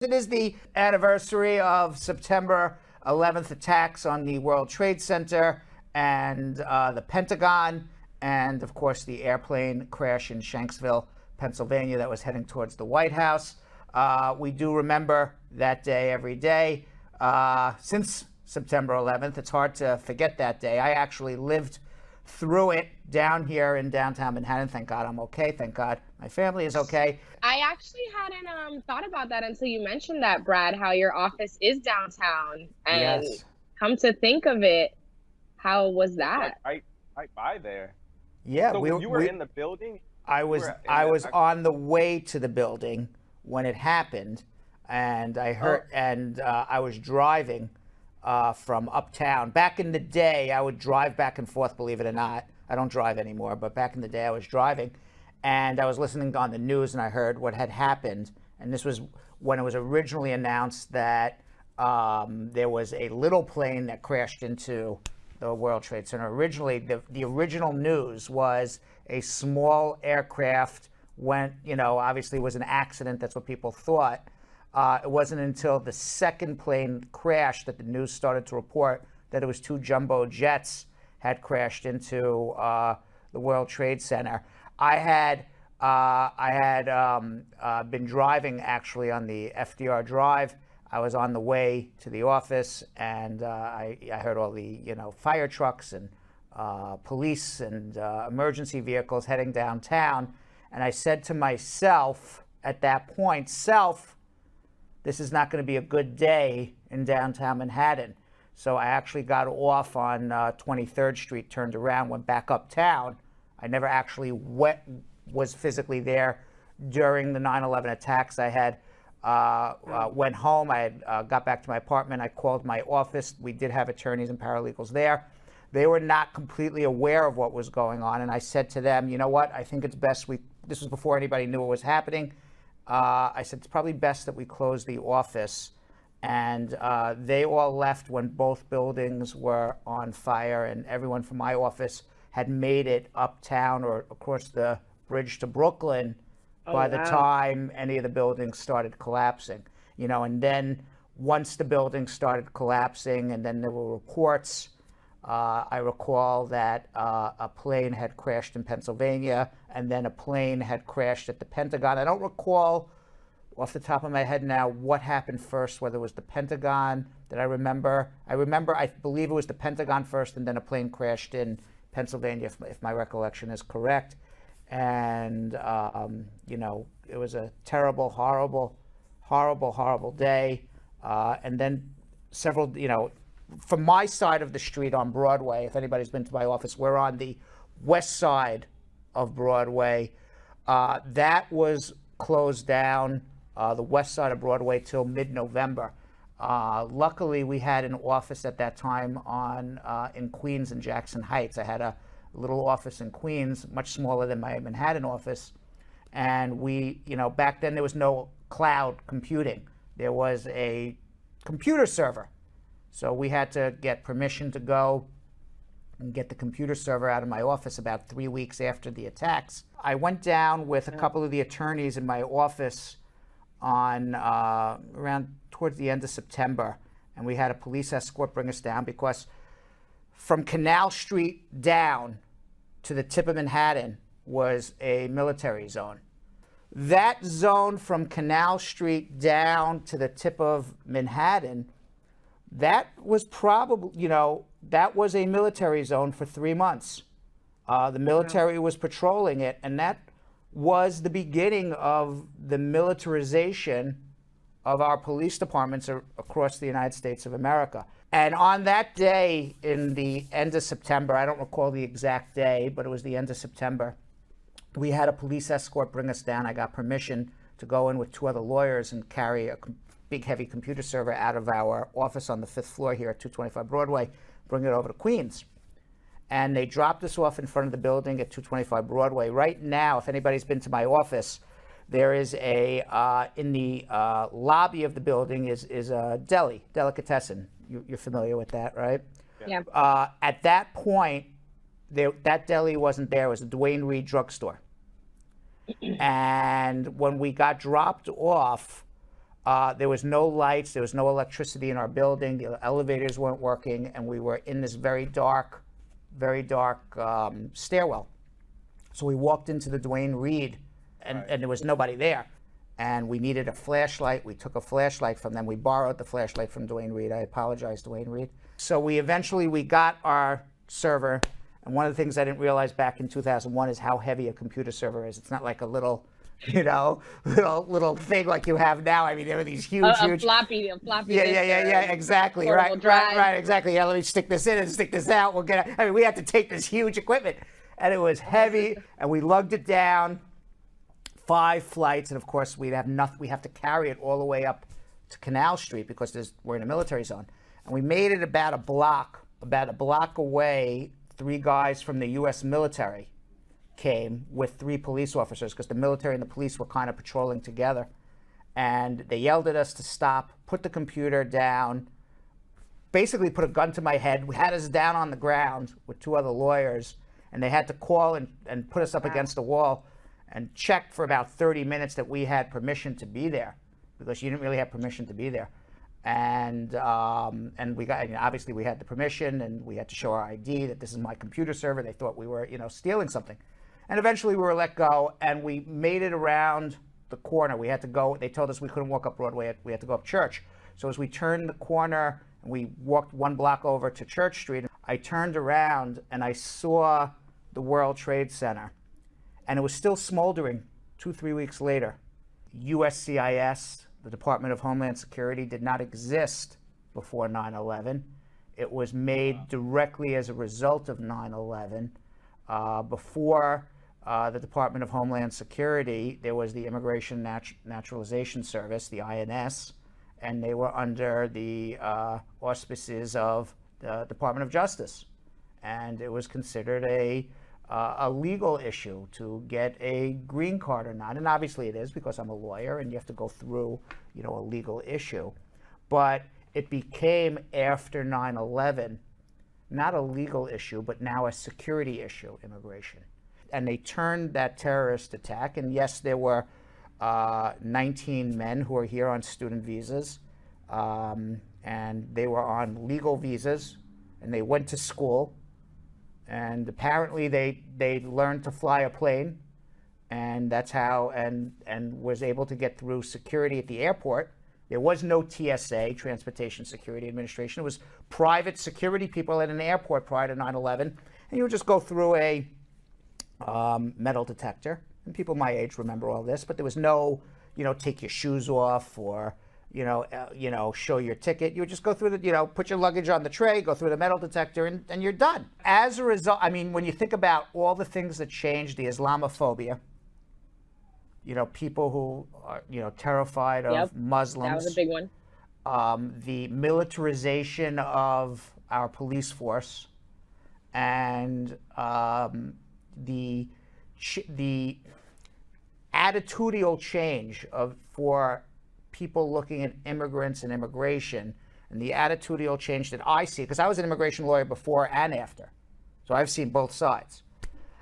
It is the anniversary of September 11th attacks on the World Trade Center and the Pentagon, and of course the airplane crash in Shanksville, Pennsylvania, that was heading towards the White House. We do remember that day every day since September 11th. It's hard to forget that day. I actually lived through it down here in downtown Manhattan. Thank God I'm okay. Thank God my family is okay. I actually hadn't thought about that until you mentioned that, Brad, how your office is downtown. And Yes. come to think of it, how was that? Like right by there. Yeah, So you were in the building? I was on the way to the building when it happened, and I heard I was driving from uptown. Back in the day, I would drive back and forth, believe it or not. I don't drive anymore, but back in the day I was driving, and I was listening on the news, and I heard what had happened. And this was when it was originally announced that there was a little plane that crashed into the World Trade Center. Originally, the original news was a small aircraft went, obviously it was an accident. That's what people thought. It wasn't until the second plane crashed that the news started to report that it was two jumbo jets had crashed into the World Trade Center. I had been driving actually on the FDR Drive. I was on the way to the office, and I heard all the fire trucks and police and emergency vehicles heading downtown. And I said to myself at that point, this is not going to be a good day in downtown Manhattan. So I actually got off on 23rd Street, turned around, went back uptown. I never actually was physically there during the 9/11 attacks. I had went home. I had got back to my apartment. I called my office. We did have attorneys and paralegals there. They were not completely aware of what was going on. And I said to them, you know what? I think it's best this was before anybody knew what was happening. I said, it's probably best that we close the office. And they all left when both buildings were on fire, and everyone from my office had made it uptown or across the bridge to Brooklyn by the time any of the buildings started collapsing. And then once the buildings started collapsing, and then there were reports, I recall that a plane had crashed in Pennsylvania, and then a plane had crashed at the Pentagon. I don't recall off the top of my head now what happened first, whether it was the Pentagon that I remember. I believe it was the Pentagon first, and then a plane crashed in Pennsylvania, if my recollection is correct. And, it was a terrible, horrible day. And then several, from my side of the street on Broadway, if anybody's been to my office, we're on the west side of Broadway. That was closed down, the west side of Broadway, till mid-November. Luckily, we had an office at that time in Queens and Jackson Heights. I had a little office in Queens, much smaller than my Manhattan office. And we, back then there was no cloud computing. There was a computer server. So we had to get permission to go and get the computer server out of my office about 3 weeks after the attacks. I went down with a couple of the attorneys in my office on around towards the end of September, and we had a police escort bring us down because from Canal Street down to the tip of Manhattan was a military zone. That zone from Canal Street down to the tip of Manhattan, that was probably, that was a military zone for 3 months. The military was patrolling it, and that was the beginning of the militarization of our police departments across the United States of America. And on that day, in the end of September, I don't recall the exact day, but it was the end of September, we had a police escort bring us down. I got permission to go in with 2 other lawyers and carry a big, heavy computer server out of our office on the 5th floor here at 225 Broadway, bring it over to Queens. And they dropped us off in front of the building at 225 Broadway. Right now, if anybody's been to my office, there is in the lobby of the building is a delicatessen. You're familiar with that, right? Yeah. At that point, that deli wasn't there. It was a Duane Reade drugstore. And when we got dropped off, There was no lights, there was no electricity in our building, the elevators weren't working, and we were in this very dark stairwell. So we walked into the Duane Reade, and there was nobody there. And we needed a flashlight. We took a flashlight from them. We borrowed the flashlight from Duane Reade. I apologize, Duane Reade. So we got our server. And one of the things I didn't realize back in 2001 is how heavy a computer server is. It's not like a little, little thing like you have now. I mean, there are these huge. A floppy. Yeah, exactly. Right, exactly. Yeah, let me stick this in and stick this out. We'll get it. I mean, we had to take this huge equipment, and it was heavy, and we lugged it down. 5 flights, and of course we have to carry it all the way up to Canal Street because we're in a military zone. And we made it about a block away. 3 guys from the U.S. military came with 3 police officers because the military and the police were kind of patrolling together. And they yelled at us to stop, put the computer down, basically put a gun to my head. We had us down on the ground with 2 other lawyers, and they had to call and put us up against the wall and check for about 30 minutes that we had permission to be there, because you didn't really have permission to be there. And we got, obviously we had the permission, and we had to show our ID that this is my computer server. They thought we were, stealing something. And eventually we were let go, and we made it around the corner. We had to go, they told us we couldn't walk up Broadway, we had to go up Church. So as we turned the corner, and we walked 1 block over to Church Street, I turned around and I saw the World Trade Center. And it was still smoldering 2-3 weeks later. USCIS, the Department of Homeland Security, did not exist before 9/11. It was made directly as a result of 9/11. Before the Department of Homeland Security, there was the Immigration Naturalization Service, the INS, and they were under the auspices of the Department of Justice. And it was considered a legal issue to get a green card or not. And obviously it is, because I'm a lawyer and you have to go through, a legal issue. But it became, after 9/11, not a legal issue, but now a security issue, immigration. And they turned that terrorist attack, and yes, there were 19 men who are here on student visas, and they were on legal visas, and they went to school. And apparently they learned to fly a plane, and that's how, and was able to get through security at the airport. There was no TSA, Transportation Security Administration. It was private security people at an airport prior to 9/11. And you would just go through a metal detector. And people my age remember all this, but there was no, take your shoes off or, show your ticket. You would just go through the, put your luggage on the tray, go through the metal detector, and you're done. As a result, I mean, when you think about all the things that changed, the Islamophobia, people who are, terrified of Muslims. That was a big one. The militarization of our police force, and the attitudinal change for people looking at immigrants and immigration, and the attitudinal change that I see, because I was an immigration lawyer before and after, so I've seen both sides.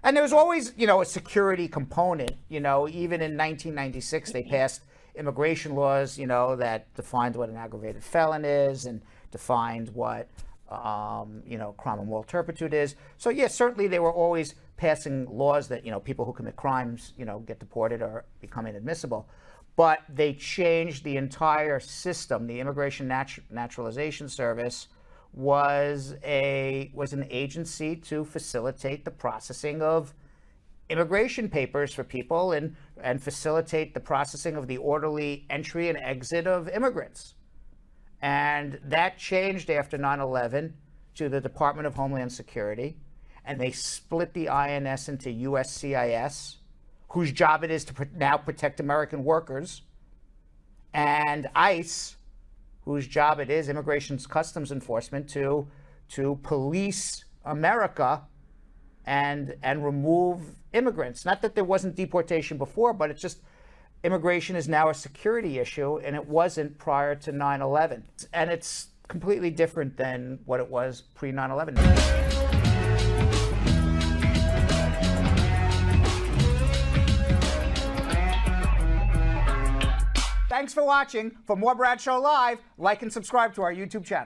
And there was always, a security component. Even in 1996, they passed immigration laws, that defined what an aggravated felon is and defined what, crime of moral turpitude is. So yes, certainly they were always passing laws that, people who commit crimes, get deported or become inadmissible. But they changed the entire system. The Immigration Naturalization Service was an agency to facilitate the processing of immigration papers for people and facilitate the processing of the orderly entry and exit of immigrants. And that changed after 9/11 to the Department of Homeland Security, and they split the INS into USCIS, whose job it is to now protect American workers, and ICE, whose job it is, Immigration Customs Enforcement, to police America and remove immigrants. Not that there wasn't deportation before, but it's just immigration is now a security issue, and it wasn't prior to 9/11. And it's completely different than what it was pre-9/11. Thanks for watching. For more Brad Show Live, like and subscribe to our YouTube channel.